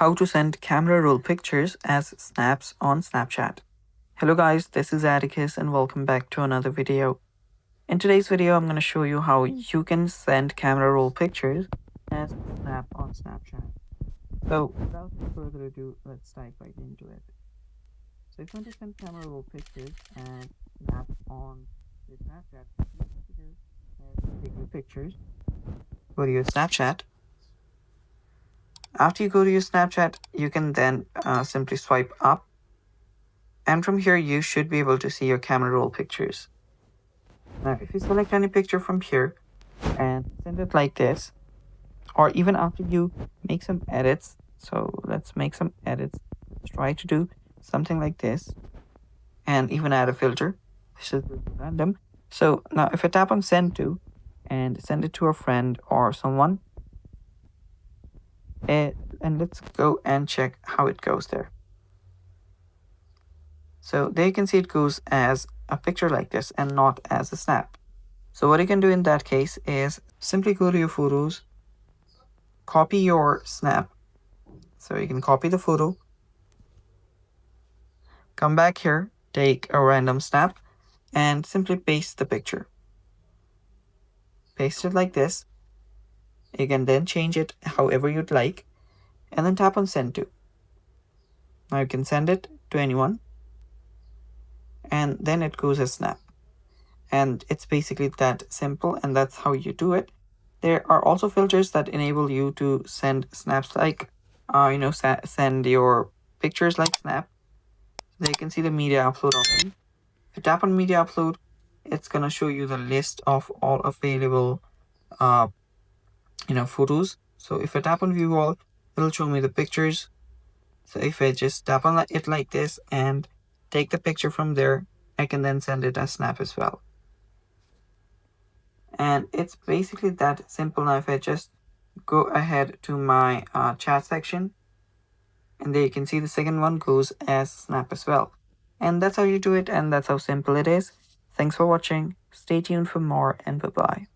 how to send camera roll pictures as snaps on Snapchat. Hello guys, this is Atticus and welcome back to another video. In today's video, I'm going to show you how you can send camera roll pictures as a snap on Snapchat. So without further ado, let's dive right into it. So if you want to send camera roll pictures and snap on your Snapchat, take your pictures, go to your Snapchat. After you go to your Snapchat, you can then simply swipe up. And from here, you should be able to see your camera roll pictures. Now, if you select any picture from here and send it like this, or even after you make some edits, so let's make some edits. Let's try to do something like this and even add a filter. This is random. So now if I tap on send to and send it to a friend or someone, and let's go and check how it goes there. So there you can see it goes as a picture like this and not as a snap. So what you can do in that case is simply go to your photos, copy your snap. So you can copy the photo, come back here, take a random snap and simply paste the picture. Paste it like this. You can then change it however you'd like and then tap on send to. Now you can send it to anyone and then it goes as snap. And it's basically that simple, and that's how you do it. There are also filters that enable you to send snaps like, send your pictures like snap. There you can see the media upload option. If you tap on media upload, it's gonna show you the list of all available photos. So if I tap on view all, it'll show me the pictures. So if I just tap on it like this and take the picture from there, I can then send it as snap as well. And it's basically that simple. Now if I just go ahead to my chat section, and there you can see the second one goes as snap as well. And that's how you do it, and that's how simple it is. Thanks for watching. Stay tuned for more, and bye-bye.